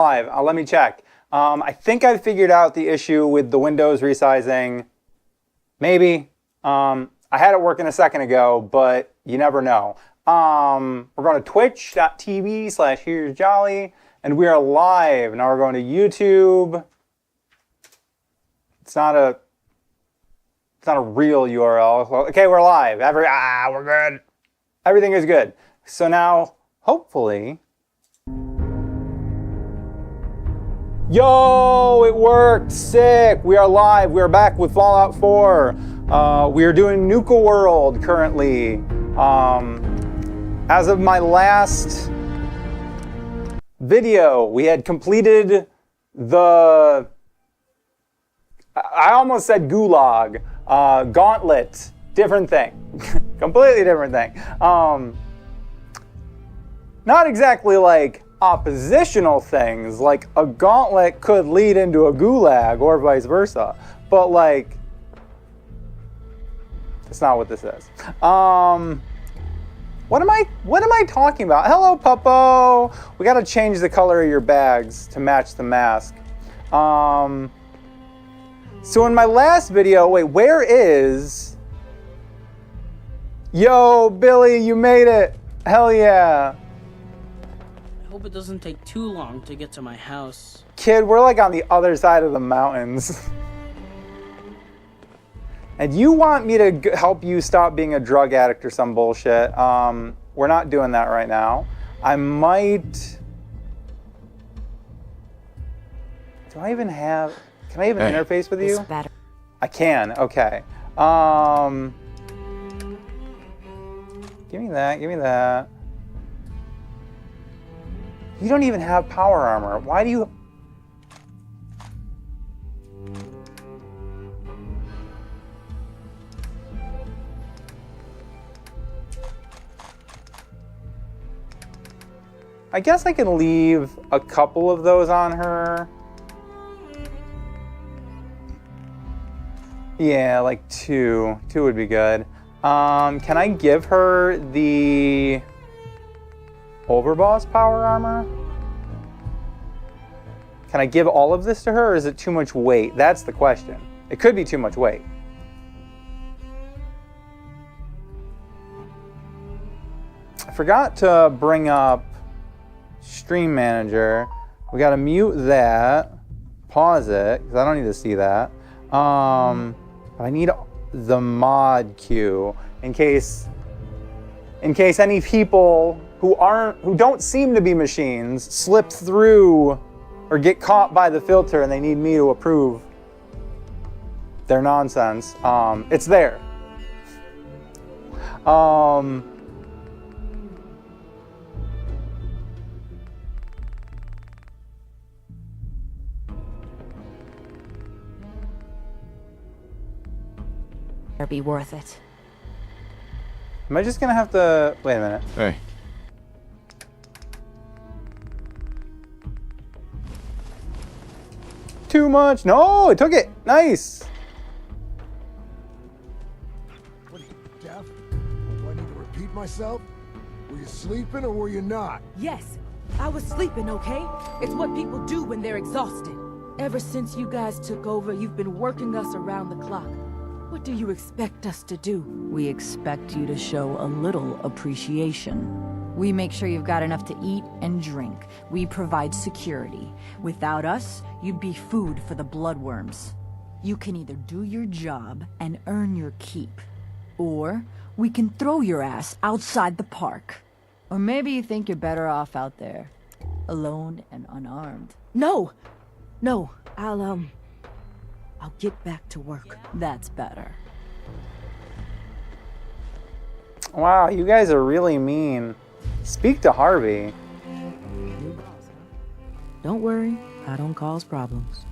Live. Let me check. I think I figured out the issue with the Windows resizing. Maybe. I had it working a second ago, but you never know. We're going to twitch.tv/Here's Jolly, and we are live. Now we're going to YouTube. It's not a real URL. Okay, we're live. We're good. Everything is good. So now, hopefully... Yo, it worked. Sick. We are live. We are back with Fallout 4. We are doing Nuka-World currently. As of my last video, we had completed the... I almost said gulag. Gauntlet. Different thing. Completely different thing. Not exactly like oppositional things, like a gauntlet could lead into a gulag or vice versa, but like that's not what this is. What am I talking about? Hello, Puppo. We got to change the color of your bags to match the mask. So in my last video, wait, where is... Yo, Billy, you made it. Hell yeah. I hope it doesn't take too long to get to my house. Kid, we're like on the other side of the mountains. And you want me to help you stop being a drug addict or some bullshit. We're not doing that right now. I might... Do I even have... Can I even interface with you? Better. I can, okay. Give me that, give me that. You don't even have power armor. Why do you... I guess I can leave a couple of those on her. Yeah, like two. Two would be good. Can I give her the Overboss power armor? Can I give all of this to her, or is it too much weight? That's the question. It could be too much weight. I forgot to bring up Stream Manager. We gotta mute that. Pause it, because I don't need to see that. But I need the mod queue in case any people who don't seem to be machines slip through or get caught by the filter and they need me to approve their nonsense. It's there. Be worth it. Am I just gonna have to... Wait a minute. Hey. Too much. No, it took it. Nice. What are you, deaf? Do I need to repeat myself? Were you sleeping or were you not? Yes, I was sleeping, okay? It's what people do when they're exhausted. Ever since you guys took over, you've been working us around the clock. What do you expect us to do? We expect you to show a little appreciation. We make sure you've got enough to eat and drink. We provide security. Without us, you'd be food for the bloodworms. You can either do your job and earn your keep, or we can throw your ass outside the park. Or maybe you think you're better off out there, alone and unarmed. No! No, I'll get back to work. That's better. Wow, you guys are really mean. Speak to Harvey. Don't worry, I don't cause problems.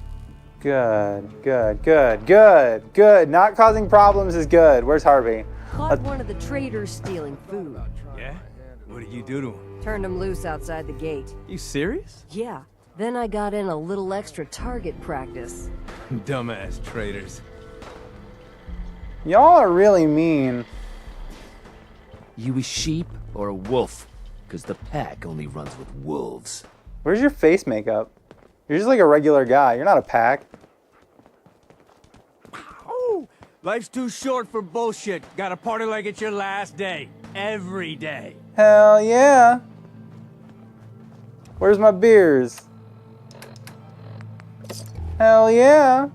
Good, good, good, good, good. Not causing problems is good. Where's Harvey? Caught one of the traders stealing food. Yeah? What did you do to him? Turned him loose outside the gate. You serious? Yeah. Then I got in a little extra target practice. Dumbass traders. Y'all are really mean. You a sheep or a wolf? Because the pack only runs with wolves. Where's your face makeup? You're just like a regular guy. You're not a pack. Oh, life's too short for bullshit. Gotta party like it's your last day. Every day. Hell yeah. Where's my beers? Hell yeah.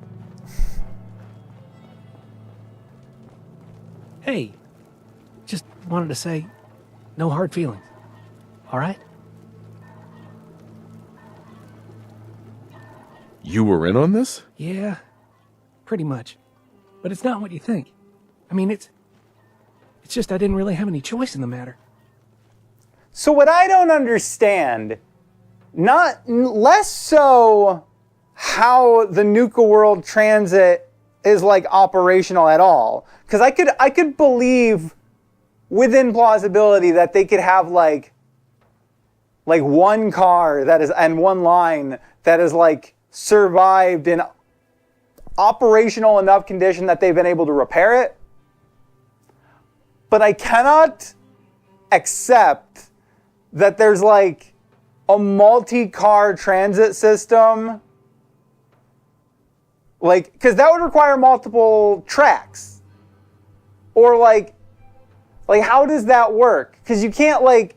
Hey, just wanted to say, no hard feelings. All right? You were in on this? Yeah, pretty much. But it's not what you think. I mean, it's just I didn't really have any choice in the matter. So what I don't understand, less so how the Nuka-World transit is like operational at all. Because I could believe within plausibility that they could have like one car that is and one line that is like survived in operational enough condition that they've been able to repair it. But I cannot accept that there's like a multi-car transit system. Like, because that would require multiple tracks. Or like how does that work? Because you can't like,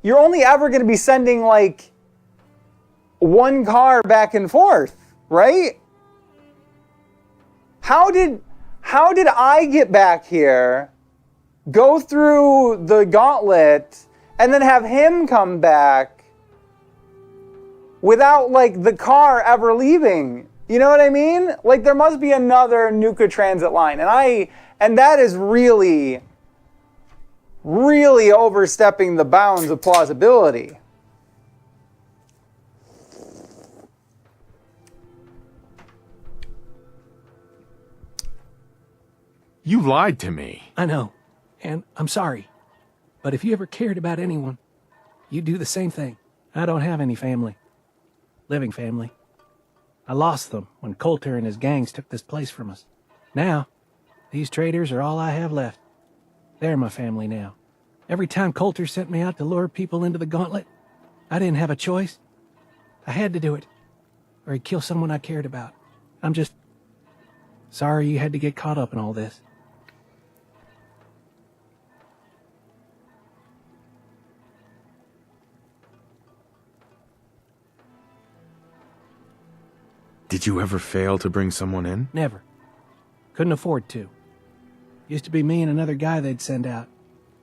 you're only ever going to be sending like one car back and forth, right? How did I get back here, go through the gauntlet, and then have him come back without like the car ever leaving? You know what I mean? Like there must be another Nuka transit line, and that is really, really overstepping the bounds of plausibility. You lied to me. I know, and I'm sorry. But if you ever cared about anyone, you'd do the same thing. I don't have any family. Living family. I lost them when Coulter and his gangs took this place from us. Now, these traitors are all I have left. They're my family now. Every time Coulter sent me out to lure people into the gauntlet, I didn't have a choice. I had to do it, or he'd kill someone I cared about. I'm just sorry you had to get caught up in all this. Did you ever fail to bring someone in? Never. Couldn't afford to. Used to be me and another guy they'd send out.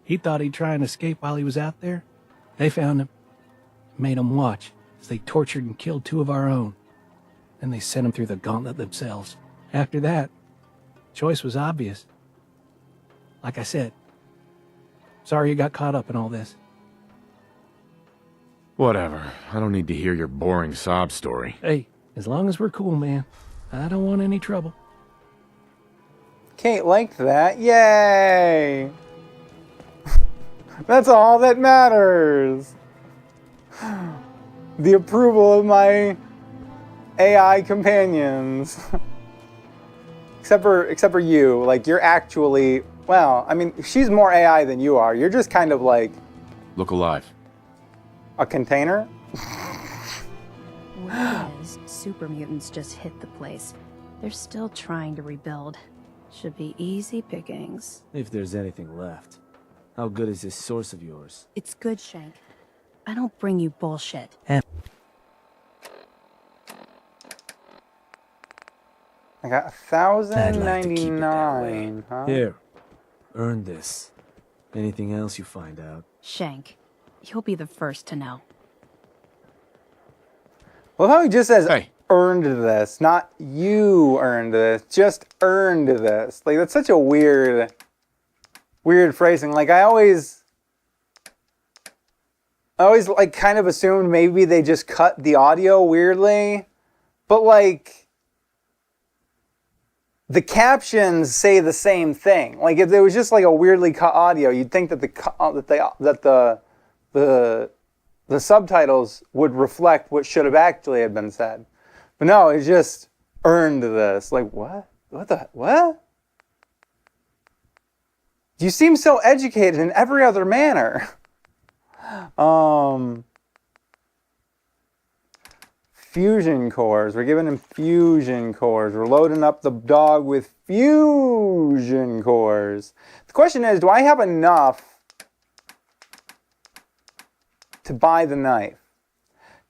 He thought he'd try and escape while he was out there. They found him. Made him watch as they tortured and killed two of our own. Then they sent him through the gauntlet themselves. After that, choice was obvious. Like I said, sorry you got caught up in all this. Whatever. I don't need to hear your boring sob story. Hey, as long as we're cool, man. I don't want any trouble. Kate liked that. Yay! That's all that matters. The approval of my AI companions. Except for you. Like, you're actually, well, I mean, she's more AI than you are. You're just kind of like... Look alive. A container? Word is, super mutants just hit the place. They're still trying to rebuild. Should be easy pickings. If there's anything left. How good is this source of yours? It's good, Shank. I don't bring you bullshit. I got 1,099, huh? Here. Earn this. Anything else you find out? Shank, you'll be the first to know. Well, how he just says, hey, earned this, not you earned this, just earned this. Like, that's such a weird phrasing. Like, I always like kind of assumed maybe they just cut the audio weirdly, but like the captions say the same thing. Like, if there was just like a weirdly cut audio, you'd think that the subtitles would reflect what should have actually have been said. But no, it's just earned this. Like, what? What? You seem so educated in every other manner. fusion cores. We're giving him fusion cores. We're loading up the dog with fusion cores. The question is, do I have enough to buy the knife?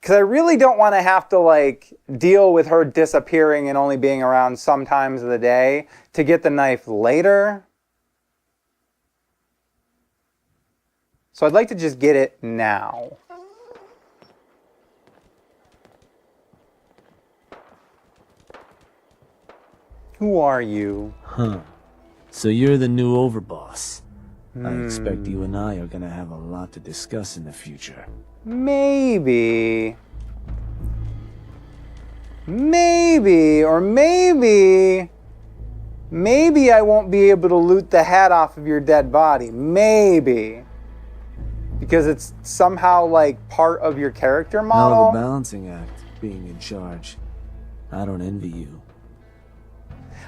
Because I really don't want to have to like deal with her disappearing and only being around some times of the day to get the knife later. So I'd like to just get it now. Who are you? Huh. So you're the new overboss. I expect you and I are gonna have a lot to discuss in the future. Maybe. Maybe, or maybe I won't be able to loot the hat off of your dead body. Maybe. Because it's somehow like part of your character model. Hell of a balancing act, being in charge. I don't envy you.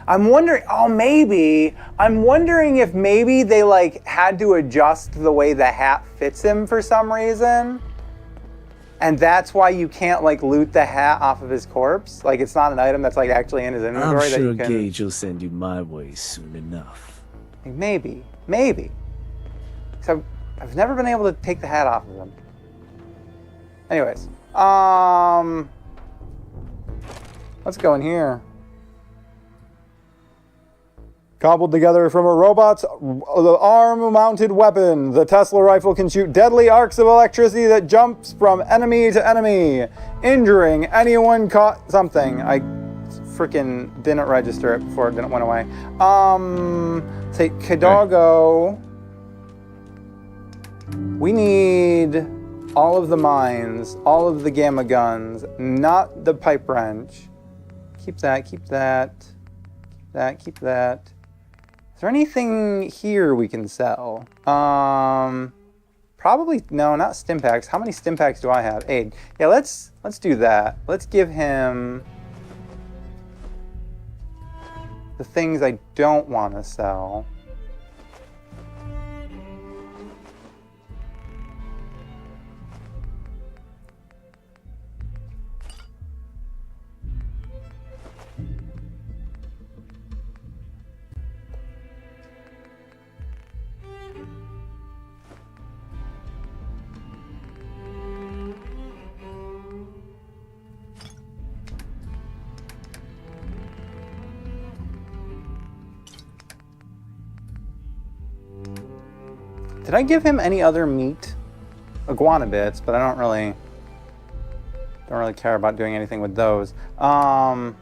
I'm wondering, I'm wondering if maybe they like had to adjust the way the hat fits him for some reason. And that's why you can't like loot the hat off of his corpse. Like it's not an item that's like actually in his inventory. I'm sure that you can... Gage will send you my way soon enough. Maybe. So I've never been able to take the hat off of him. Anyways, let's go in here. Cobbled together from a robot's arm-mounted weapon, the Tesla rifle can shoot deadly arcs of electricity that jumps from enemy to enemy, injuring anyone caught something. I freaking didn't register it before it went away. Take Kidogo. We need all of the mines, all of the gamma guns, not the pipe wrench. Keep that, keep that, keep that, keep that. Is there anything here we can sell? Probably, no, not stim packs. How many stim packs do I have? 8. Yeah, let's do that. Let's give him the things I don't want to sell. Did I give him any other meat? Iguana bits, but I don't really care about doing anything with those. No,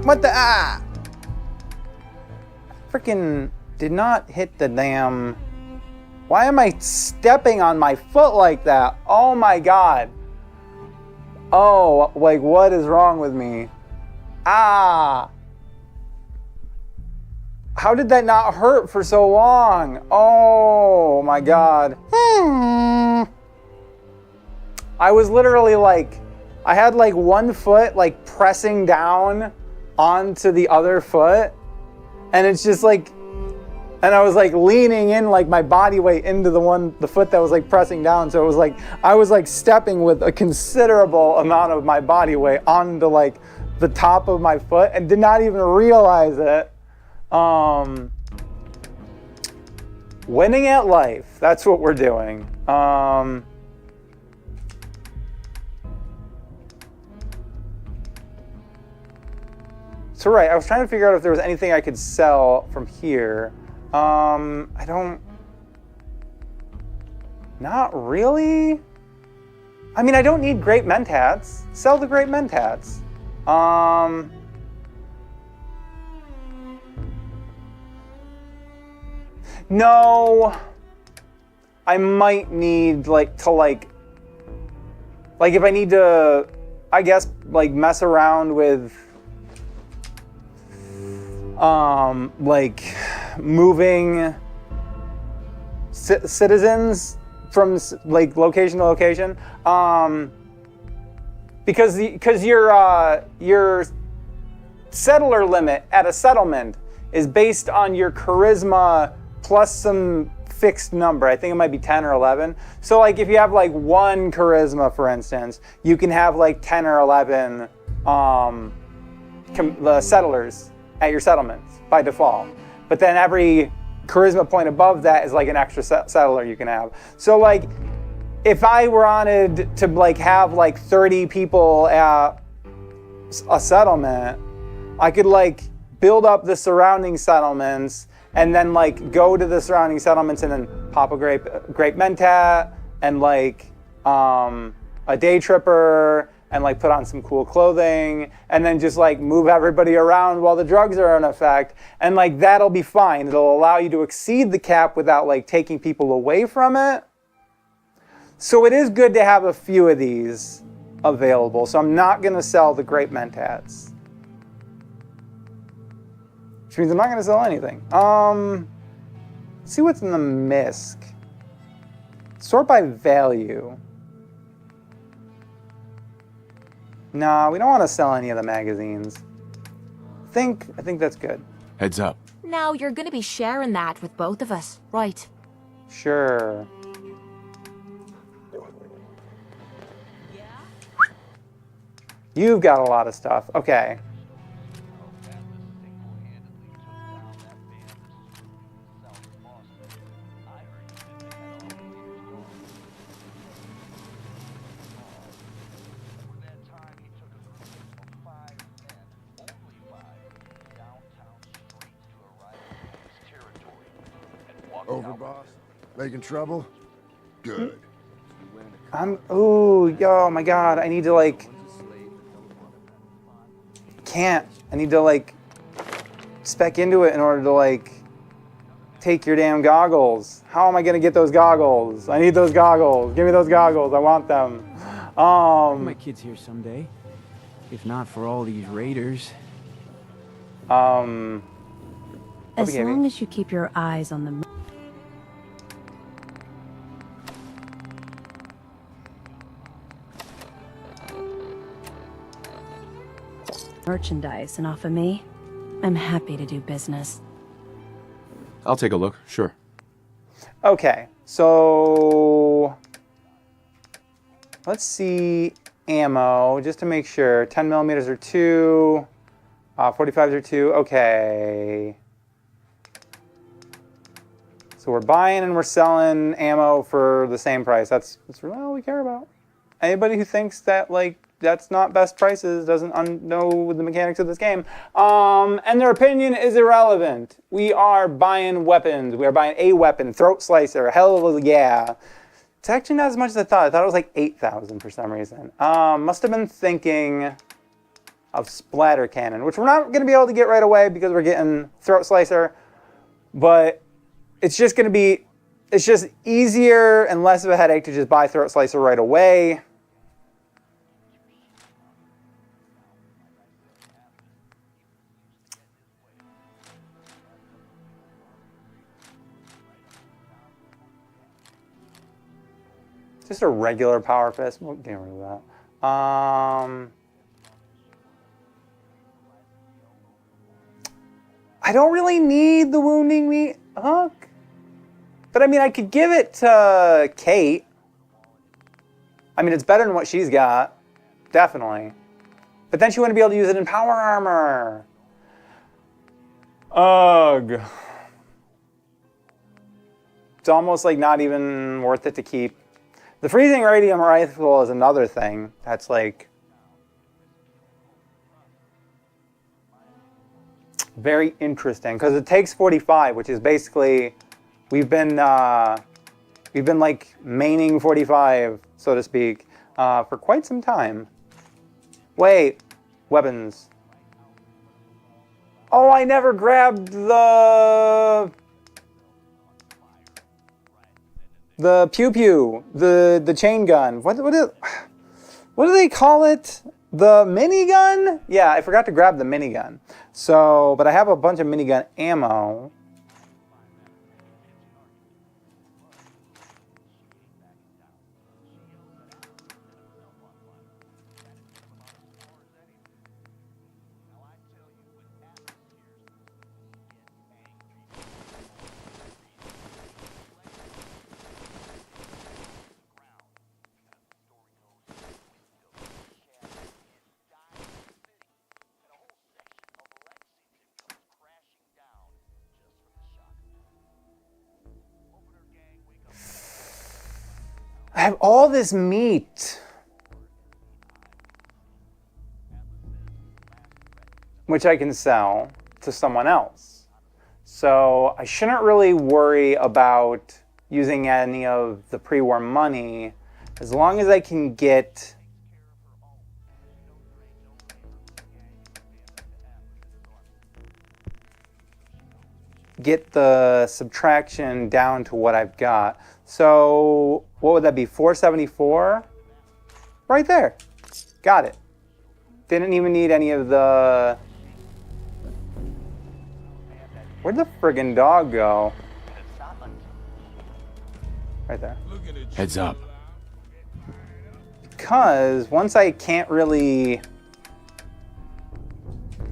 what the Freaking did not hit the damn. Why am I stepping on my foot like that? Oh my god. Oh, like what is wrong with me? How did that not hurt for so long? Oh my god. I was literally like, I had like one foot like pressing down onto the other foot. And it's just like, and I was like leaning in like my body weight into the foot that was like pressing down. So it was like, I was like stepping with a considerable amount of my body weight onto like the top of my foot and did not even realize it. Winning at life, that's what we're doing. So right, I was trying to figure out if there was anything I could sell from here. I don't... Not really? I mean, I don't need great mentats. Sell the great mentats. No. I might need, like, to, like if I need to, I guess, like, mess around with... like moving citizens from like location to location. because your settler limit at a settlement is based on your charisma plus some fixed number. I think it might be 10 or 11. So like if you have like 1 charisma, for instance, you can have like 10 or 11 settlers at your settlements by default. But then every charisma point above that is like an extra settler you can have. So like if I wanted to like have like 30 people at a settlement, I could like build up the surrounding settlements and then like go to the surrounding settlements and then pop a grape mentat and like a day tripper and like put on some cool clothing and then just like move everybody around while the drugs are in effect, and like that'll be fine. It'll allow you to exceed the cap without like taking people away from it. So it is good to have a few of these available. So I'm not gonna sell the grape mentats. Which means I'm not gonna sell anything. Let's see what's in the MISC. Sort by value. Nah, we don't want to sell any of the magazines. I think that's good. Heads up. Now you're gonna be sharing that with both of us, right? Sure. You've got a lot of stuff. Okay. Overboss? Making trouble? Good. Oh my god, I need to like... Can't. I need to like spec into it in order to like take your damn goggles. How am I gonna get those goggles? I need those goggles. Give me those goggles. I want them. My kid's here someday. If not for all these raiders. As long as you keep your eyes on the merchandise and off of me, I'm happy to do business. I'll take a look, sure. Okay, so let's see ammo just to make sure. 10 millimeters are 2, 45s are 2. Okay. So we're buying and we're selling ammo for the same price. That's really all we care about. Anybody who thinks that like that's not best prices doesn't know the mechanics of this game. And their opinion is irrelevant. We are buying weapons. We are buying a weapon, throat slicer. Hell yeah. It's actually not as much as I thought. I thought it was like 8,000 for some reason. Must have been thinking of splatter cannon, which we're not going to be able to get right away because we're getting throat slicer. But it's just going to be, it's just easier and less of a headache to just buy throat slicer right away. Just a regular power fist. We'll get rid of that. I don't really need the wounding meat hook. But I mean, I could give it to Kate. I mean, it's better than what she's got. Definitely. But then she wouldn't be able to use it in power armor. Ugh. It's almost like not even worth it to keep. The freezing radium rifle is another thing that's like very interesting because it takes 45, which is basically we've been like maining 45, so to speak, for quite some time. Wait, weapons. Oh, I never grabbed the pew-pew, the chain gun. What do they call it? The minigun? Yeah, I forgot to grab the minigun. So, but I have a bunch of minigun ammo. I have all this meat. Which I can sell to someone else. So I shouldn't really worry about using any of the pre-war money as long as I can get the subtraction down to what I've got. So what would that be? 474? Right there. Got it. Didn't even need any of the... Where'd the friggin' dog go? Right there. Heads up. Because once I can't really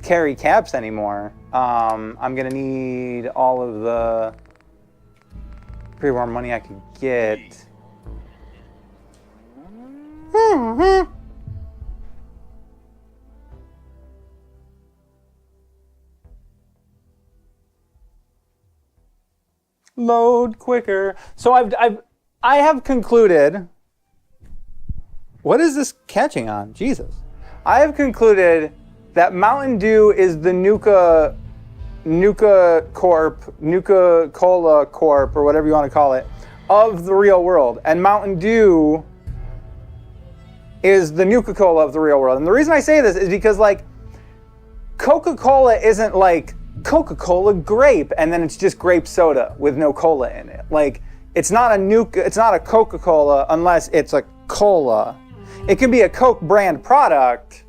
carry caps anymore, I'm gonna need all of the pre-war money I could get. Load quicker. So I have concluded. What is this catching on? Jesus. I have concluded that Mountain Dew is the Nuka Cola Corp, or whatever you want to call it, of the real world. And Mountain Dew is the Nuka-Cola of the real world. And the reason I say this is because, like, Coca-Cola isn't like Coca-Cola grape, and then it's just grape soda with no cola in it. Like, it's not a Coca-Cola unless it's a cola. It can be a Coke brand product,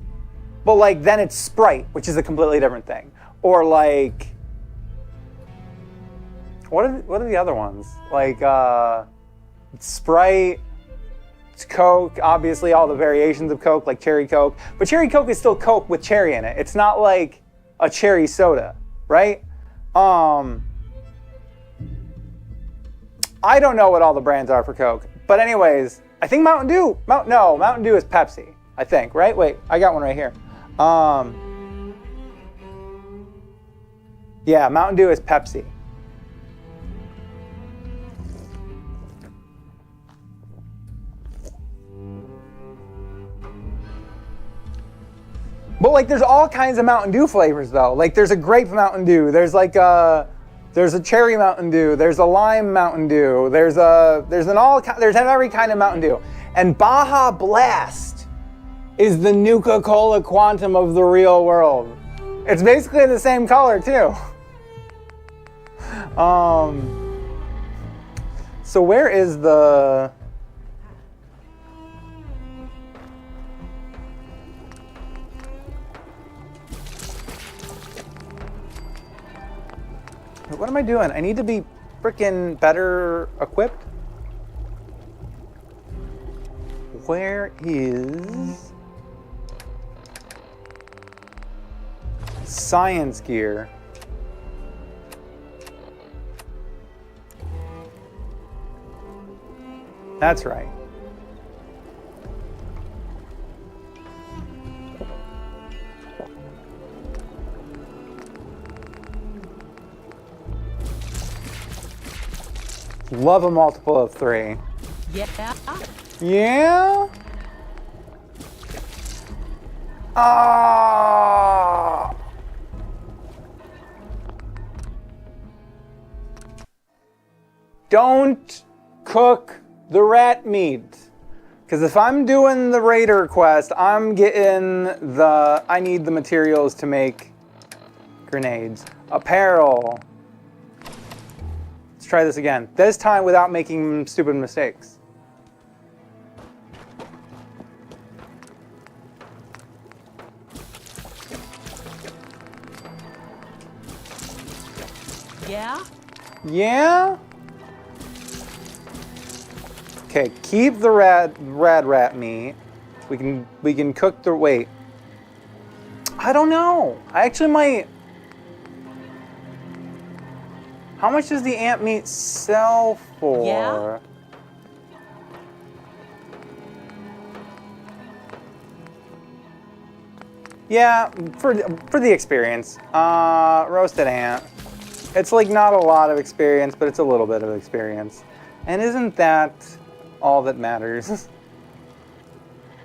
but like then it's Sprite, which is a completely different thing. Or like, what are the other ones? Like Sprite, it's Coke, obviously all the variations of Coke, like Cherry Coke. But Cherry Coke is still Coke with cherry in it. It's not like a cherry soda, right? I don't know what all the brands are for Coke. But anyways, I think Mountain Dew, Mountain Dew is Pepsi, I think, right? Wait, I got one right here. Yeah, Mountain Dew is Pepsi. But like, there's all kinds of Mountain Dew flavors though. Like, there's a grape Mountain Dew. There's like there's a cherry Mountain Dew. There's a lime Mountain Dew. There's every kind of Mountain Dew. And Baja Blast is the Nuka-Cola Quantum of the real world. It's basically the same color too. So where is the... What am I doing? I need to be freaking better equipped. Where is science gear? That's right. Love a multiple of 3. Yeah? Yeah? Ah! Don't cook the rat meat. Because if I'm doing the raider quest, I'm getting I need the materials to make grenades. Apparel. Let's try this again. This time without making stupid mistakes. Yeah? Yeah? Okay, keep the rat meat. We can cook the... Wait. I don't know. I actually might... How much does the ant meat sell for? Yeah? Yeah, for the experience. Roasted ant. It's like not a lot of experience, but it's a little bit of experience. And isn't that all that matters.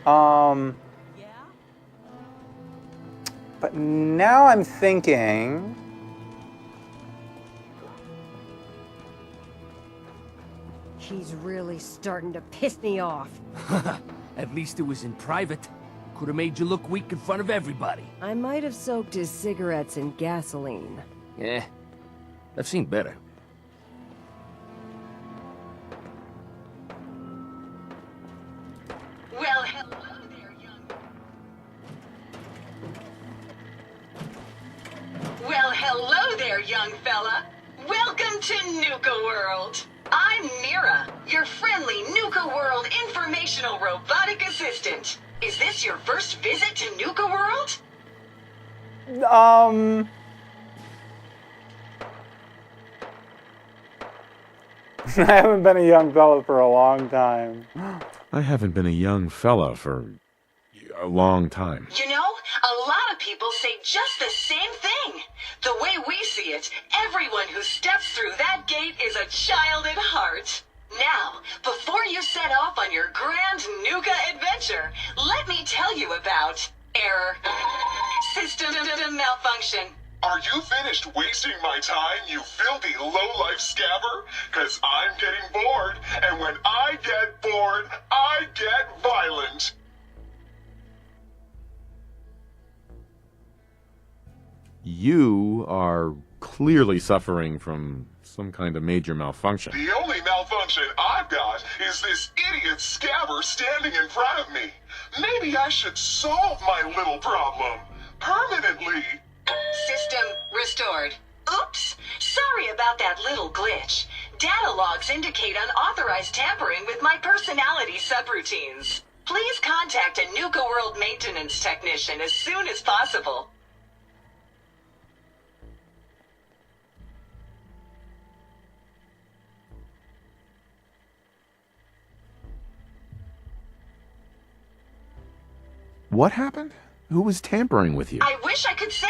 But now I'm thinking... He's really starting to piss me off. At least it was in private. Could have made you look weak in front of everybody. I might have soaked his cigarettes in gasoline. Yeah, I've seen better. Well, hello there, young fella. Welcome to Nuka-World. I'm Mira, your friendly Nuka-World informational robotic assistant. Is this your first visit to Nuka-World? I haven't been a young fella for a long time. I haven't been a young fella for a long time. You know, a lot of people say just the same thing. The way we see it, everyone who steps through that gate is a child at heart. Now, before you set off on your grand Nuka adventure, let me tell you about error. System malfunction. Are you finished wasting my time, you filthy low-life scabber? 'Cause I'm getting bored, and when I get bored, I get violent. You are clearly suffering from some kind of major malfunction. The only malfunction I've got is this idiot scabber standing in front of me. Maybe I should solve my little problem permanently. System restored. Oops, sorry about that little glitch. Data logs indicate unauthorized tampering with my personality subroutines. Please contact a Nuka-World maintenance technician as soon as possible. What happened? Who was tampering with you? I wish I could say.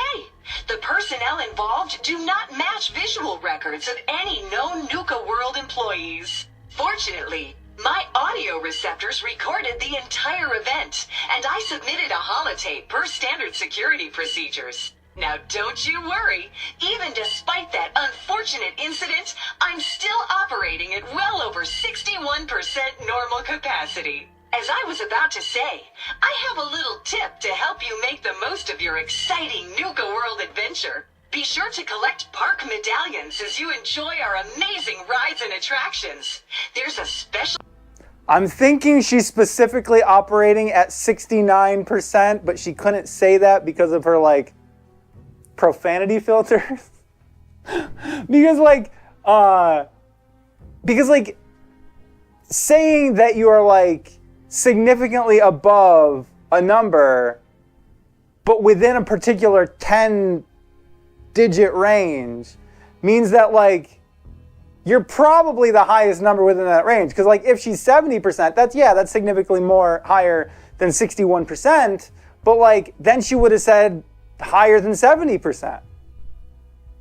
The personnel involved do not match visual records of any known Nuka-World employees. Fortunately, my audio receptors recorded the entire event, and I submitted a holotape per standard security procedures. Now don't you worry, even despite that unfortunate incident, I'm still operating at well over 61% normal capacity. As I was about to say, I have a little tip to help you make the most of your exciting Nuka-World adventure. Be sure to collect park medallions as you enjoy our amazing rides and attractions. There's a special... I'm thinking she's specifically operating at 69%, but she couldn't say that because of her, like, profanity filter. because saying that you are, like, significantly above a number, but within a particular 10-digit range, means that, like, you're probably the highest number within that range. Because, like, if she's 70%, that's significantly more higher than 61%. But, like, then she would have said higher than 70%.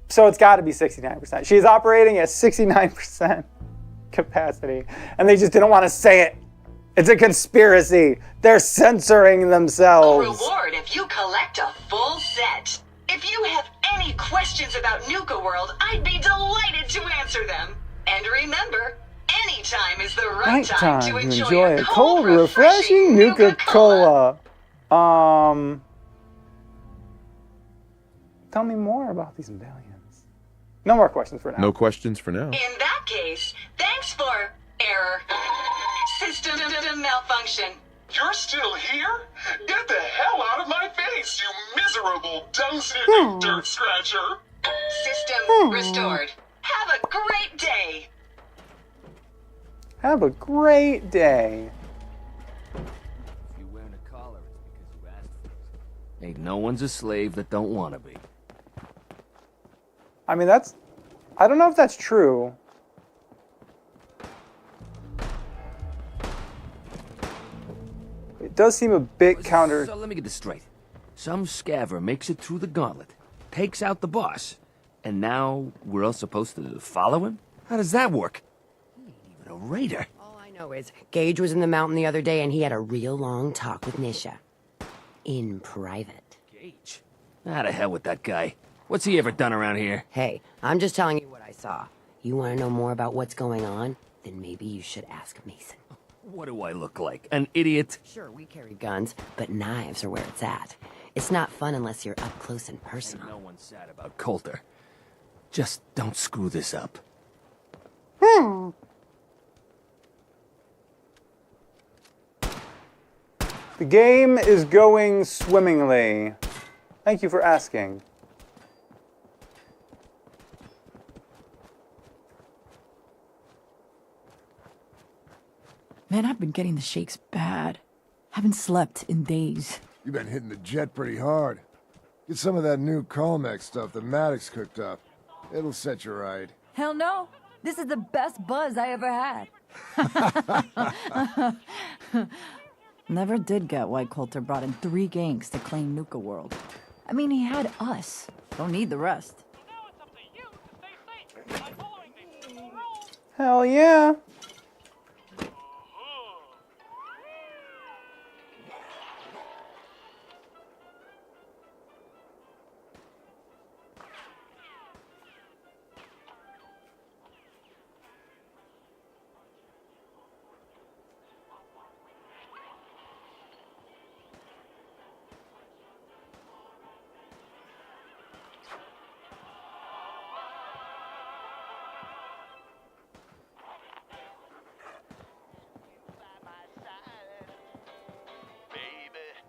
So it's got to be 69%. She's operating at 69% capacity. And they just didn't want to say it. It's a conspiracy. They're censoring themselves. A reward if you collect a full set. If you have any questions about Nuka-World, I'd be delighted to answer them. And remember, any time is the right time to enjoy a cold, refreshing Nuka-Cola. Tell me more about these medallions. No more questions for now. No questions for now. In that case, thanks for error. System malfunction. You're still here? Get the hell out of my face, you miserable, dung-sniffing dirt scratcher! System restored. Have a great day! Have a great day. If you're wearing a collar, it's because you asked for it. Ain't no one's a slave that don't want to be. I mean, I don't know if that's true. It does seem a bit counter... So let me get this straight. Some scaver makes it through the gauntlet, takes out the boss, and now we're all supposed to follow him? How does that work? He ain't even a raider. know is, Gage was in the mountain the other day and he had a real long talk with Nisha. In private. Gage? How the hell with that guy? What's he ever done around here? Hey, I'm just telling you what I saw. You want to know more about what's going on? Then maybe you should ask Mason. What do I look like? An idiot? Sure, we carry guns, but knives are where it's at. It's not fun unless you're up close and personal. No one's sad about Coulter. Just don't screw this up. The game is going swimmingly. Thank you for asking. Man, I've been getting the shakes bad. Haven't slept in days. You've been hitting the jet pretty hard. Get some of that new Colmex stuff that Maddox cooked up. It'll set you right. Hell no. This is the best buzz I ever had. Never did get why Coulter brought in 3 gangs to claim Nuka-World. I mean, he had us. Don't need the rest. Hell yeah.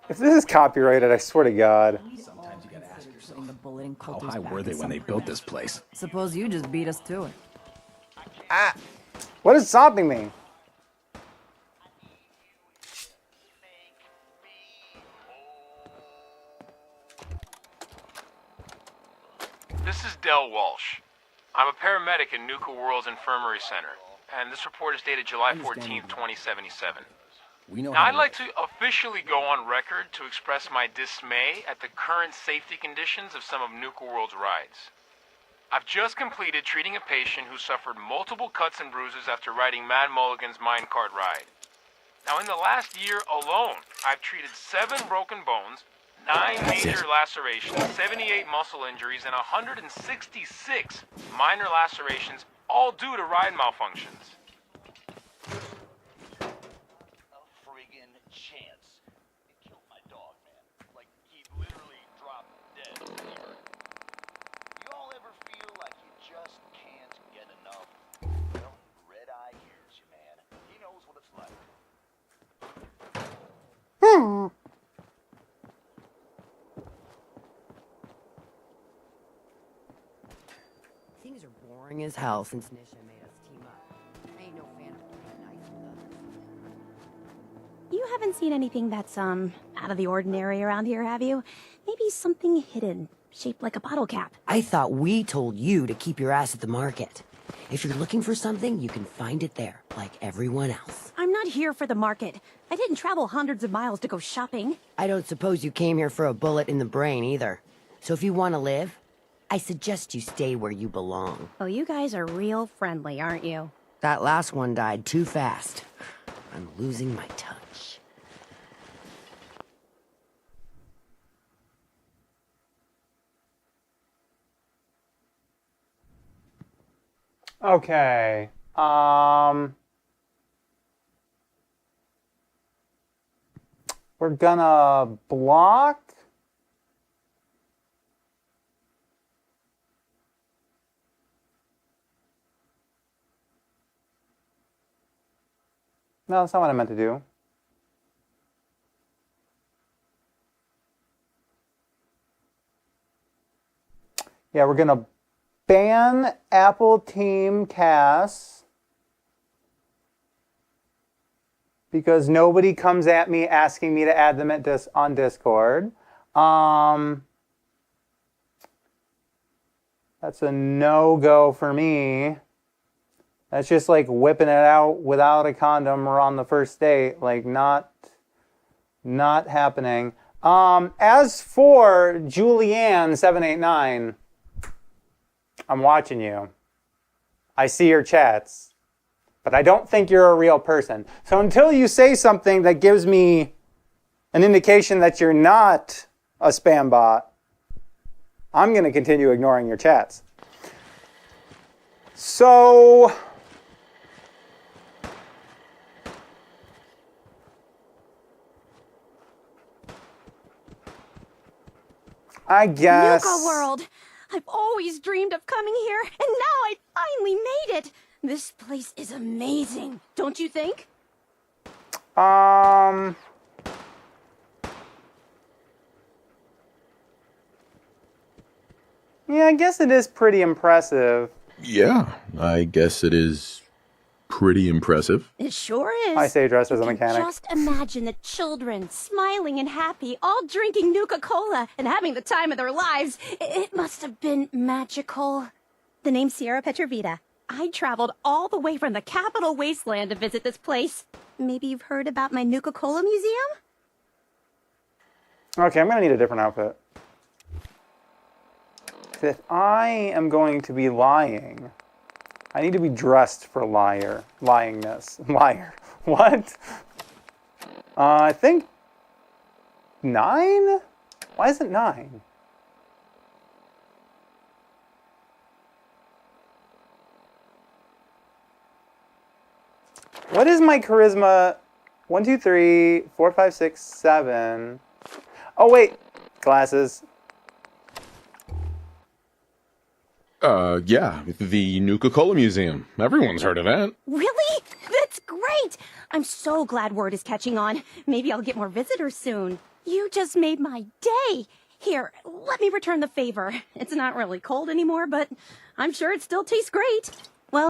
If this is copyrighted, I swear to God. Sometimes you gotta ask yourself, how high were they when they built this place? Suppose you just beat us to it. Ah! What is stopping me? This is Del Walsh. I'm a paramedic in Nuka-World's Infirmary Center, and this report is dated July 14th, 2077. Now, I'd like to officially go on record to express my dismay at the current safety conditions of some of Nuka-World's rides. I've just completed treating a patient who suffered multiple cuts and bruises after riding Mad Mulligan's minecart ride. Now, in the last year alone, I've treated 7 broken bones, 9 major lacerations, 78 muscle injuries, and 166 minor lacerations, all due to ride malfunctions. Chance. It killed my dog, man. Like, he literally dropped dead. You all ever feel like you just can't get enough? Well, Red Eye hears you, man. He knows what it's like. Things are boring as hell since Nisha made us team up. I ain't no fan of playing nice with others. You haven't seen anything that's, out of the ordinary around here, have you? Maybe something hidden, shaped like a bottle cap. I thought we told you to keep your ass at the market. If you're looking for something, you can find it there, like everyone else. I'm not here for the market. I didn't travel hundreds of miles to go shopping. I don't suppose you came here for a bullet in the brain, either. So if you want to live, I suggest you stay where you belong. Oh, you guys are real friendly, aren't you? That last one died too fast. I'm losing my touch. Okay. We're gonna block. No, that's not what I meant to do. Yeah, we're gonna ban Apple Team Cass because nobody comes at me asking me to add them on Discord. That's a no-go for me. That's just like whipping it out without a condom or on the first date. Like, not happening. As for Julianne789, I'm watching you. I see your chats. But I don't think you're a real person. So until you say something that gives me an indication that you're not a spam bot, I'm going to continue ignoring your chats. So I guess Nuka-World! I've always dreamed of coming here, and now I finally made it! This place is amazing, don't you think? Yeah, I guess it is pretty impressive. Yeah, I guess it is pretty impressive. It sure is. I say dressed as a mechanic. Just imagine the children, smiling and happy, all drinking Nuka-Cola and having the time of their lives. It must have been magical. The name's Sierra Petrovita. I traveled all the way from the capital wasteland to visit this place. Maybe you've heard about my Nuka-Cola museum? Okay, I'm going to need a different outfit. If I am going to be lying, I need to be dressed for lyingness. Liar. What? I think 9? Why is it 9? What is my charisma? 1, 2, 3, 4, 5, 6, 7. Oh, wait. Glasses. Yeah, the Nuka-Cola Museum. Everyone's heard of that. Really? That's great! I'm so glad word is catching on. Maybe I'll get more visitors soon. You just made my day. Here, let me return the favor. It's not really cold anymore, but I'm sure it still tastes great. Well...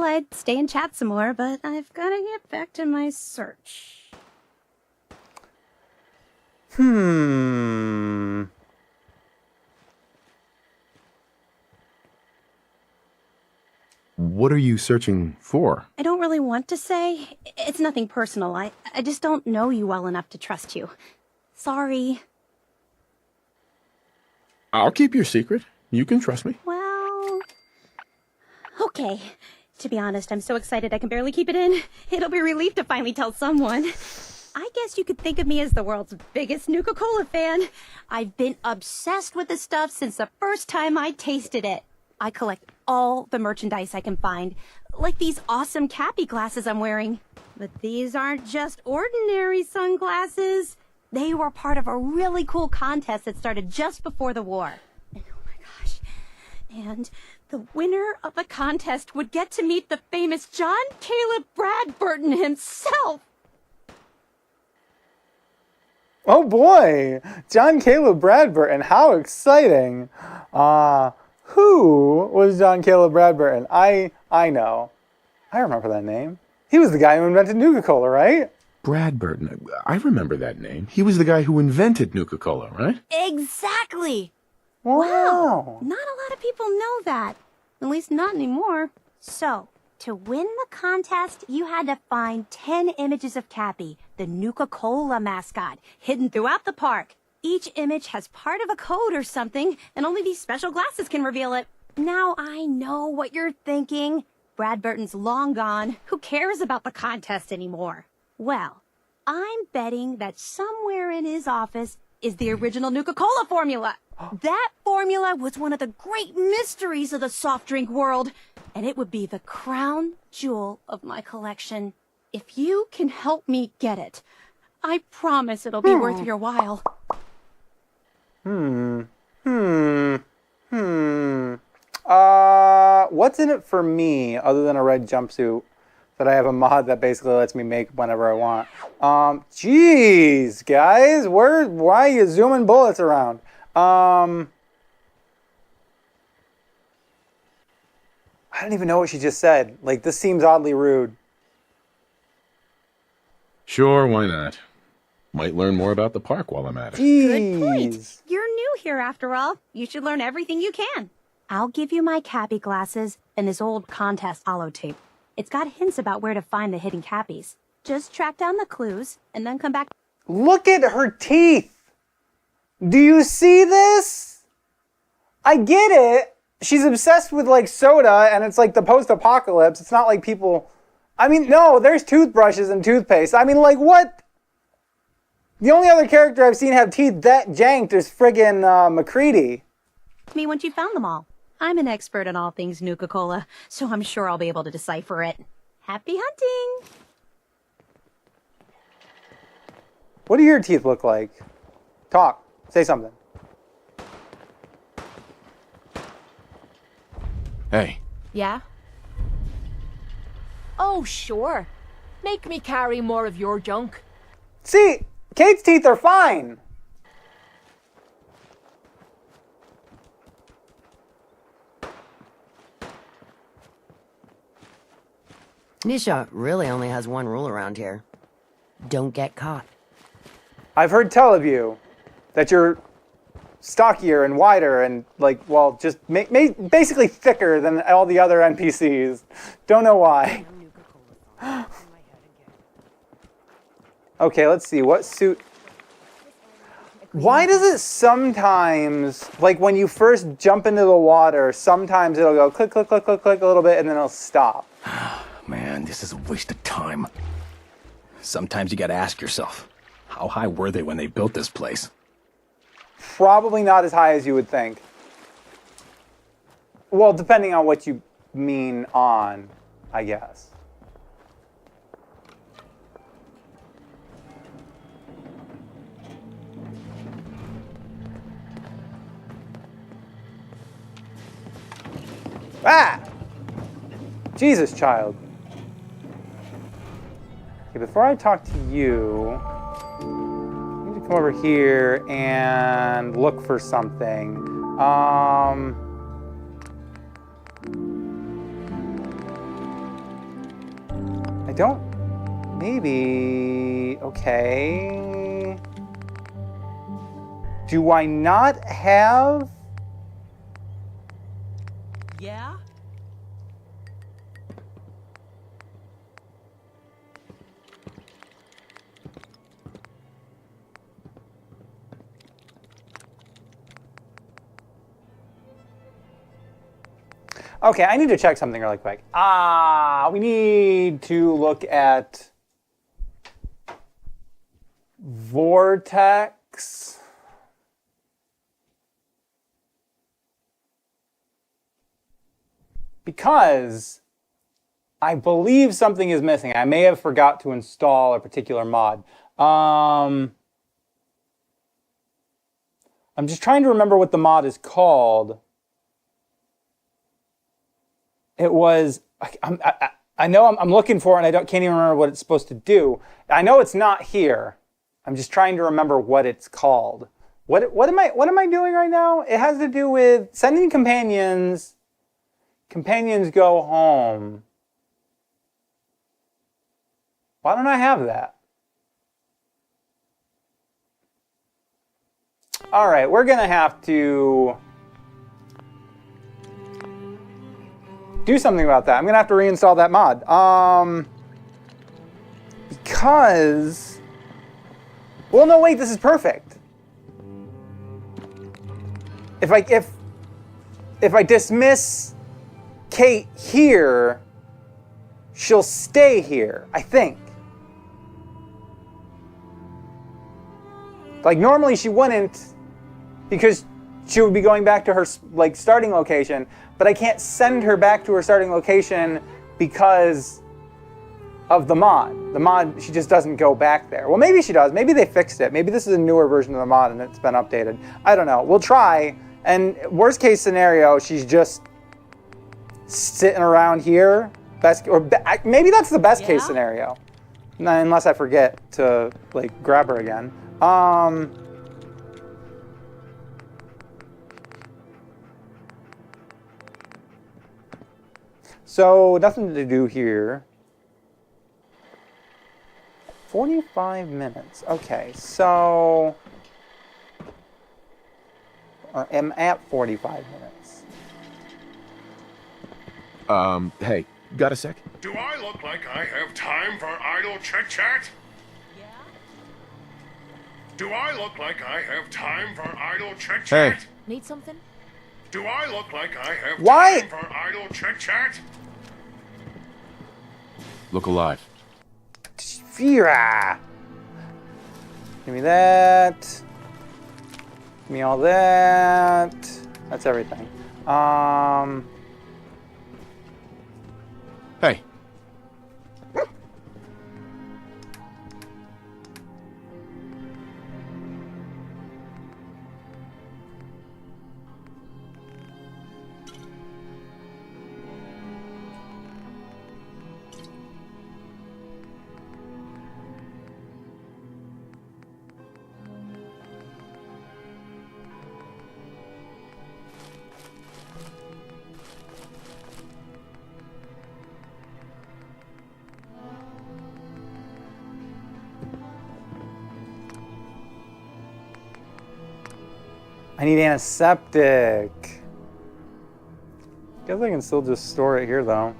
I'd stay and chat some more, but I've got to get back to my search. What are you searching for? I don't really want to say. It's nothing personal. I just don't know you well enough to trust you. Sorry. I'll keep your secret. You can trust me. Well... Okay. To be honest, I'm so excited I can barely keep it in. It'll be a relief to finally tell someone. I guess you could think of me as the world's biggest Nuka-Cola fan. I've been obsessed with this stuff since the first time I tasted it. I collect all the merchandise I can find, like these awesome Cappy glasses I'm wearing. But these aren't just ordinary sunglasses. They were part of a really cool contest that started just before the war. And oh my gosh. And the winner of the contest would get to meet the famous John Caleb Bradburton himself. Oh boy! John Caleb Bradburton, how exciting! Who was John Caleb Bradburton? I know. I remember that name. He was the guy who invented Nuka-Cola, right? Bradburton. I remember that name. He was the guy who invented Nuka-Cola, right? Exactly! Wow! Not a lot of people know that. At least not anymore. So, to win the contest, you had to find 10 images of Cappy, the Nuka-Cola mascot, hidden throughout the park. Each image has part of a code or something, and only these special glasses can reveal it. Now I know what you're thinking. Bradburton's long gone. Who cares about the contest anymore? Well, I'm betting that somewhere in his office is the original Nuka-Cola formula. That formula was one of the great mysteries of the soft drink world, and it would be the crown jewel of my collection. If you can help me get it, I promise it'll be worth your while. What's in it for me other than a red jumpsuit that I have a mod that basically lets me make whenever I want? Jeez, guys, why are you zooming bullets around? I don't even know what she just said. Like, this seems oddly rude. Sure, why not? Might learn more about the park while I'm at it. Good point. You're new here after all. You should learn everything you can. I'll give you my Cappy glasses and this old contest holotape. It's got hints about where to find the hidden Cappies. Just track down the clues and then come back. Look at her teeth. Do you see this? I get it. She's obsessed with like soda and it's like the post-apocalypse. It's not like people... I mean, no, there's toothbrushes and toothpaste. I mean, like what? The only other character I've seen have teeth that janked is friggin' McCready. Me once you found them all. I'm an expert in all things Nuka-Cola, so I'm sure I'll be able to decipher it. Happy hunting! What do your teeth look like? Talk. Say something. Hey. Yeah? Oh, sure. Make me carry more of your junk. See, Kate's teeth are fine. Nisha really only has one rule around here. Don't get caught. I've heard tell of you that you're stockier and wider and like, well, just basically thicker than all the other NPCs. Don't know why. Okay, let's see. What suit? Why does it sometimes, like when you first jump into the water, sometimes it'll go click, click, click, click, click a little bit and then it'll stop? Man, this is a waste of time. Sometimes you gotta ask yourself, how high were they when they built this place? Probably not as high as you would think. Well, depending on what you mean on, I guess. Ah! Jesus, child. Okay, before I talk to you, I need to come over here and look for something. I don't... Maybe... Okay... Do I not have... Yeah? Okay, I need to check something really quick. We need to look at Vortex. Because I believe something is missing. I may have forgot to install a particular mod. I'm just trying to remember what the mod is called. It was, I know I'm looking for it and I can't even remember what it's supposed to do. I know it's not here. I'm just trying to remember what it's called. What am I doing right now? It has to do with sending companions. Companions go home. Why don't I have that? All right, we're gonna have to do something about that. I'm gonna have to reinstall that mod. Because, well, no, wait, this is perfect. If I dismiss Kate here, she'll stay here, I think. Like normally she wouldn't, because she would be going back to her like starting location, but I can't send her back to her starting location because of the mod. The mod, she just doesn't go back there. Well, maybe she does. Maybe they fixed it. Maybe this is a newer version of the mod and it's been updated. I don't know. We'll try. And worst case scenario, she's just sitting around here. Maybe that's the best case scenario. Unless I forget to like grab her again. So nothing to do here. 45 minutes. Okay, so I'm at 45 minutes. Hey, got a sec? Do I look like I have time for idle chit-chat? Yeah? Do I look like I have time for idle chit-chat? Hey. Need something? Do I look like I have Why? time for idle chit-chat? Look alive. Fira! Give me that. Give me all that. That's everything. Hey. I need antiseptic. Guess I can still just store it here though.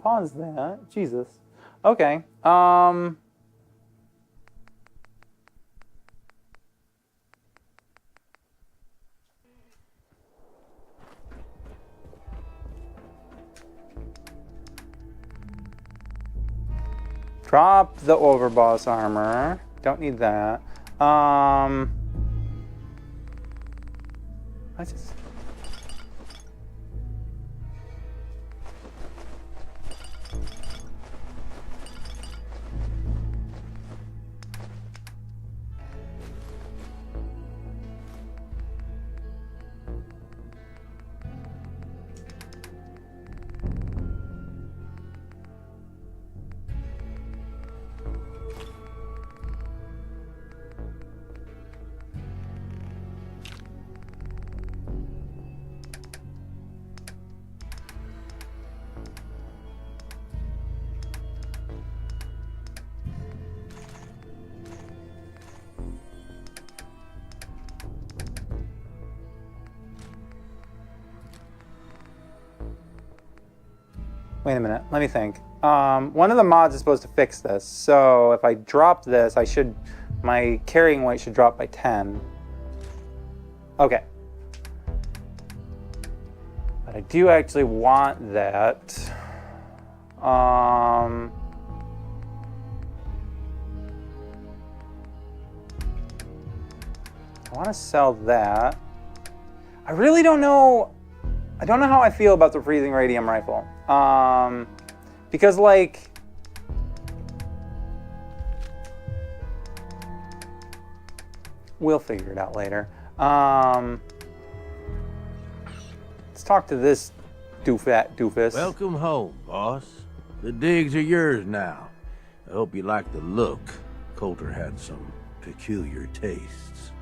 Pause that. Jesus. Okay. Drop the overboss armor. Don't need that. I just... Wait a minute, let me think. One of the mods is supposed to fix this, so if I drop this, my carrying weight should drop by 10. Okay. But I do actually want that. I want to sell that. I really don't know. I don't know how I feel about the freezing radium rifle. Because like, we'll figure it out later. Let's talk to this doofus. Welcome home, boss. The digs are yours now. I hope you like the look. Coulter had some peculiar tastes.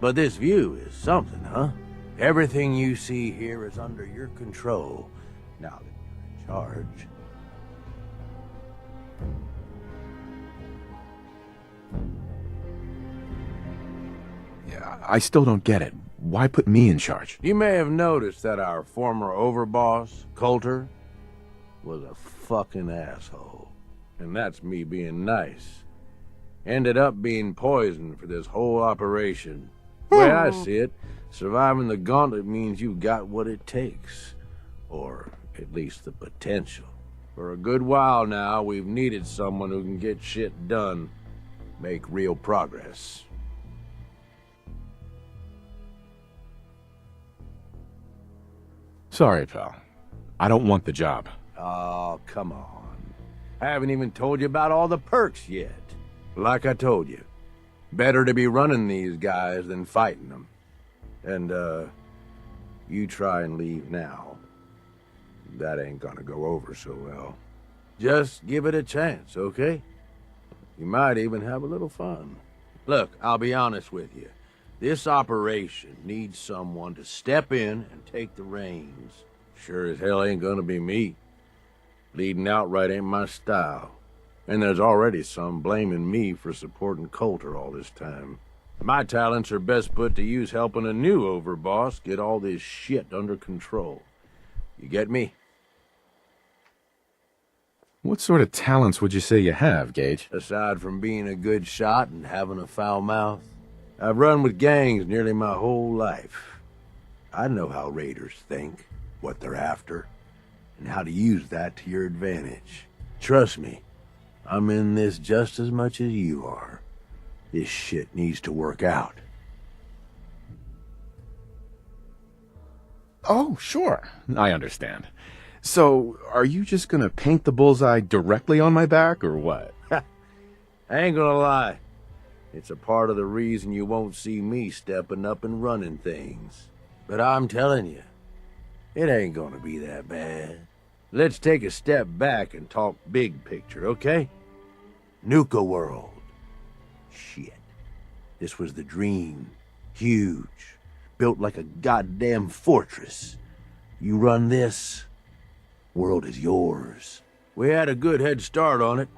But this view is something, huh? Everything you see here is under your control. Now that you're in charge. Yeah, I still don't get it. Why put me in charge? You may have noticed that our former overboss, Coulter, was a fucking asshole. And that's me being nice. Ended up being poisoned for this whole operation. The way I see it, surviving the gauntlet means you've got what it takes. Or at least the potential. For a good while now, we've needed someone who can get shit done, make real progress. Sorry, pal. I don't want the job. Oh, come on. I haven't even told you about all the perks yet. Like I told you, Better to be running these guys than fighting them. And, you try and leave now. That ain't gonna go over so well. Just give it a chance, okay? You might even have a little fun. Look, I'll be honest with you. This operation needs someone to step in and take the reins. Sure as hell ain't gonna be me. Leading outright ain't my style. And there's already some blaming me for supporting Coulter all this time. My talents are best put to use helping a new overboss get all this shit under control. You get me? What sort of talents would you say you have, Gage? Aside from being a good shot and having a foul mouth, I've run with gangs nearly my whole life. I know how raiders think, what they're after, and how to use that to your advantage. Trust me, I'm in this just as much as you are. This shit needs to work out. Oh, sure. I understand. So, are you just gonna paint the bullseye directly on my back, or what? I ain't gonna lie. It's a part of the reason you won't see me stepping up and running things. But I'm telling you, it ain't gonna be that bad. Let's take a step back and talk big picture, okay? Nuka-World. Shit. This was the dream. Huge. Built like a goddamn fortress. You run this, world is yours. We had a good head start on it.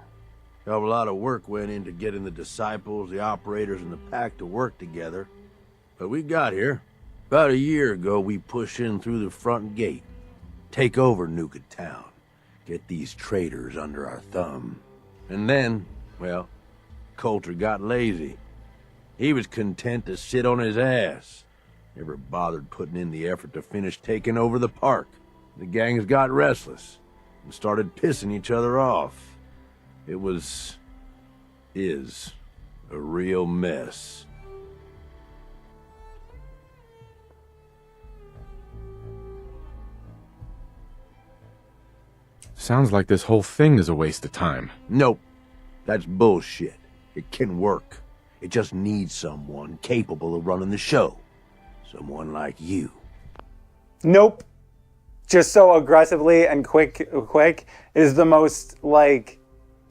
Hell of a lot of work went into getting the disciples, the operators, and the pack to work together. But we got here. About a year ago, we pushed in through the front gate. Take over Nuka Town. Get these traitors under our thumb. And then, well, Coulter got lazy. He was content to sit on his ass. Never bothered putting in the effort to finish taking over the park. The gangs got restless and started pissing each other off. It is a real mess. Sounds like this whole thing is a waste of time. Nope. That's bullshit. It can work. It just needs someone capable of running the show. Someone like you. Nope. Just so aggressively and quick is the most, like,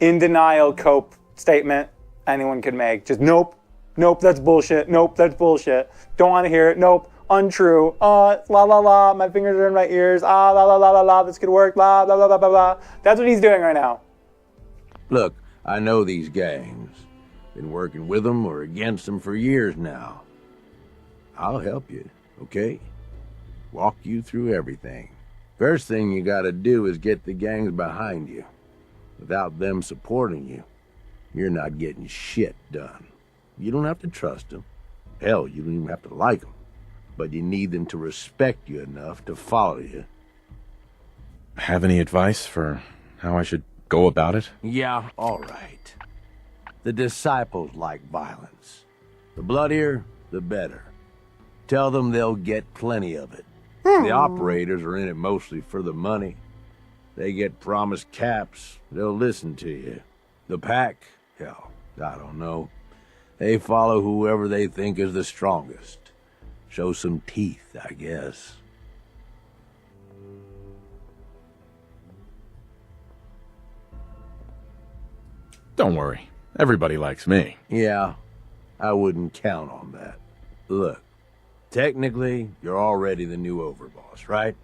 in denial cope statement anyone could make. Just nope. Nope, that's bullshit. Nope, that's bullshit. Don't want to hear it. Nope. Untrue. La la la. My fingers are in my ears. La la la la la. This could work. La blah blah blah blah blah. That's what he's doing right now. Look, I know these gangs. Been working with them or against them for years now. I'll help you, okay? Walk you through everything. First thing you gotta do is get the gangs behind you. Without them supporting you, you're not getting shit done. You don't have to trust them. Hell, you don't even have to like them. But you need them to respect you enough to follow you. Have any advice for how I should go about it? Yeah, all right. The disciples like violence. The bloodier, the better. Tell them they'll get plenty of it. The operators are in it mostly for the money. They get promised caps, they'll listen to you. The pack, hell, I don't know. They follow whoever they think is the strongest. Show some teeth, I guess. Don't worry. Everybody likes me. Yeah, I wouldn't count on that. Look, technically, you're already the new overboss, right?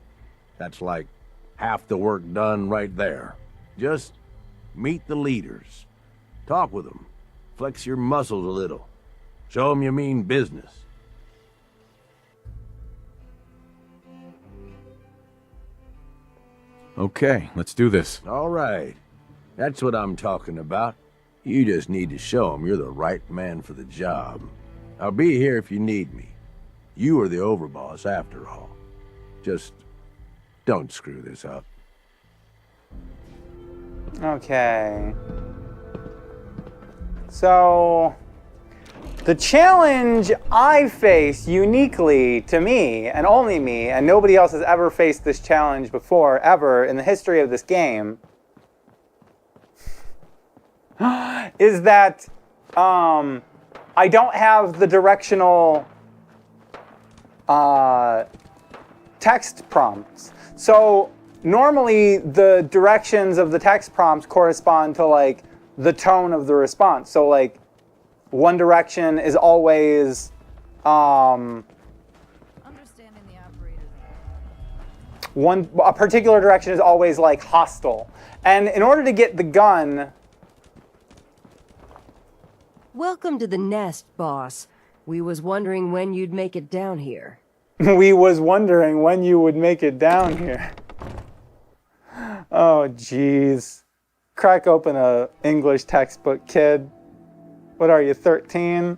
That's like half the work done right there. Just meet the leaders. Talk with them. Flex your muscles a little. Show them you mean business. Okay, let's do this. All right. That's what I'm talking about. You just need to show them you're the right man for the job. I'll be here if you need me. You are the overboss after all. Just don't screw this up. Okay. So, the challenge I face uniquely to me, and only me, and nobody else has ever faced this challenge before, ever, in the history of this game, is that I don't have the directional text prompts. So normally the directions of the text prompts correspond to like the tone of the response. So like one direction is always a particular direction is always like hostile. And in order to get the gun, Welcome to the nest, boss. We was wondering when you'd make it down here. we was wondering when you would make it down here. Oh, jeez. Crack open a English textbook, kid. What are you, 13?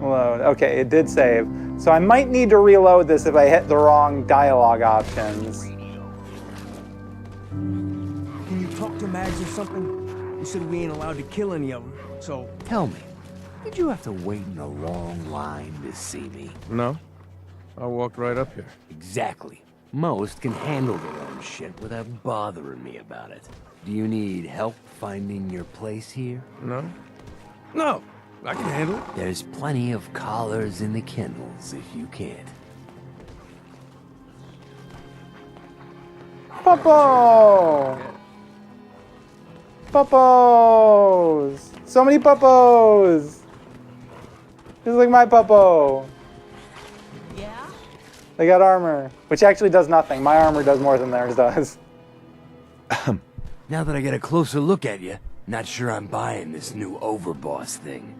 Load. Okay, it did save. So I might need to reload this if I hit the wrong dialogue options. Can you talk to Mags or something? You said we ain't allowed to kill any of them, so... Tell me, did you have to wait in a long line to see me? No. I walked right up here. Exactly. Most can handle their own shit without bothering me about it. Do you need help finding your place here? No. No, I can handle it. There's plenty of collars in the kennels if you can't. Puppo! Puppos! So many puppos! This is like my puppo. Yeah? They got armor, which actually does nothing. My armor does more than theirs does. Now that I get a closer look at you, not sure I'm buying this new overboss thing.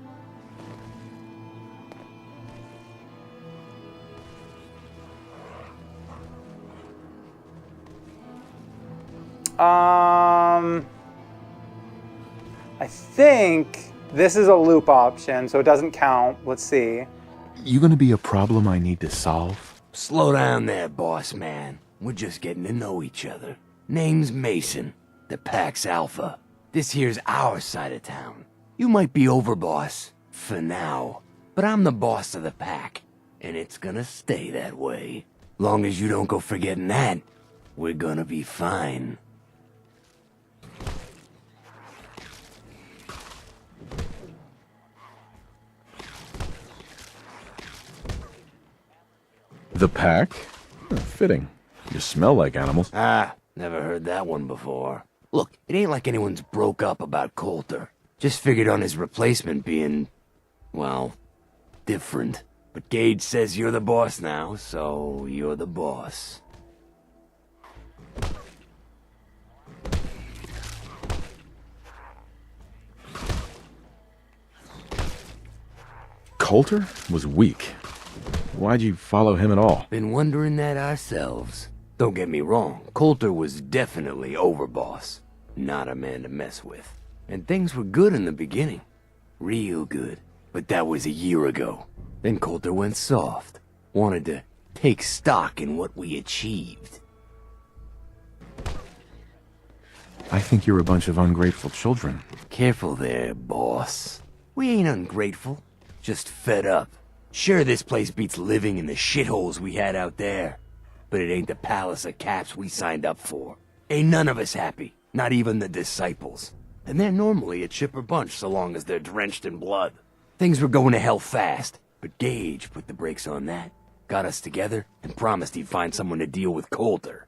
I think this is a loop option, so it doesn't count. Let's see. You gonna be a problem I need to solve? Slow down there, boss man. We're just getting to know each other. Name's Mason, the Pack's Alpha. This here's our side of town. You might be overboss, for now, but I'm the boss of the Pack, and it's gonna stay that way. Long as you don't go forgetting that, we're gonna be fine. The Pack? Fitting. You smell like animals. Ah, never heard that one before. Look, it ain't like anyone's broke up about Coulter. Just figured on his replacement being, well, different. But Gage says you're the boss now, so you're the boss. Coulter was weak. Why'd you follow him at all? Been wondering that ourselves. Don't get me wrong, Coulter was definitely overboss. Not a man to mess with. And things were good in the beginning. Real good. But that was a year ago. Then Coulter went soft. Wanted to take stock in what we achieved. I think you're a bunch of ungrateful children. Careful there, boss. We ain't ungrateful. Just fed up. Sure, this place beats living in the shitholes we had out there. But it ain't the palace of caps we signed up for. Ain't none of us happy. Not even the disciples. And they're normally a chipper bunch so long as they're drenched in blood. Things were going to hell fast, but Gage put the brakes on that. Got us together and promised he'd find someone to deal with Coulter.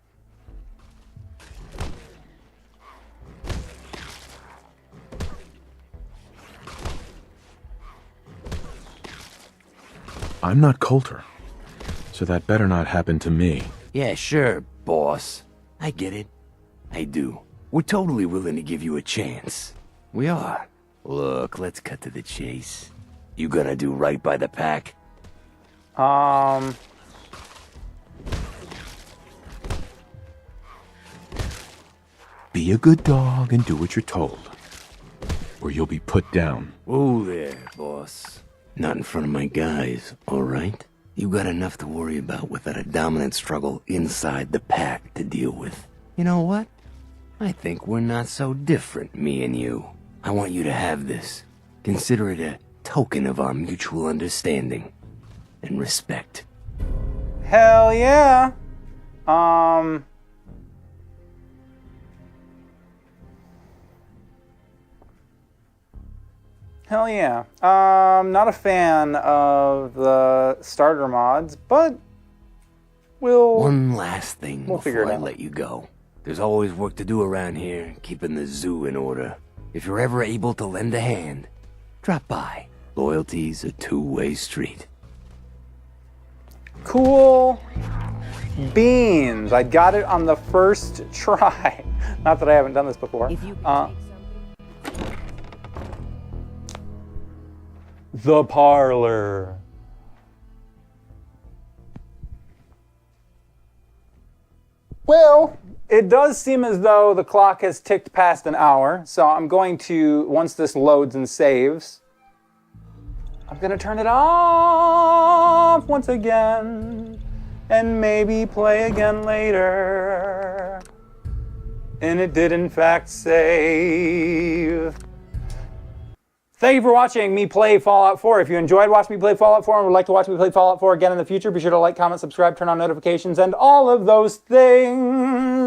I'm not Coulter, so that better not happen to me. Yeah, sure, boss. I get it. I do. We're totally willing to give you a chance. We are. Look, let's cut to the chase. You gonna do right by the Pack? Be a good dog and do what you're told, or you'll be put down. Whoa there, boss. Not in front of my guys, alright? You got enough to worry about without a dominant struggle inside the Pack to deal with. You know what? I think we're not so different, me and you. I want you to have this. Consider it a token of our mutual understanding and respect. Hell yeah. Hell yeah. Not a fan of the starter mods, but One last thing we'll figure before it I out. let you go. There's always work to do around here, keeping the zoo in order. If you're ever able to lend a hand, drop by. Loyalty's a two-way street. Cool beans. I got it on the first try. Not that I haven't done this before. The parlor. Well, it does seem as though the clock has ticked past an hour, so I'm going to, once this loads and saves, I'm gonna turn it off once again, and maybe play again later. And it did in fact save. Thank you for watching me play Fallout 4. If you enjoyed watching me play Fallout 4 and would like to watch me play Fallout 4 again in the future, be sure to like, comment, subscribe, turn on notifications, and all of those things.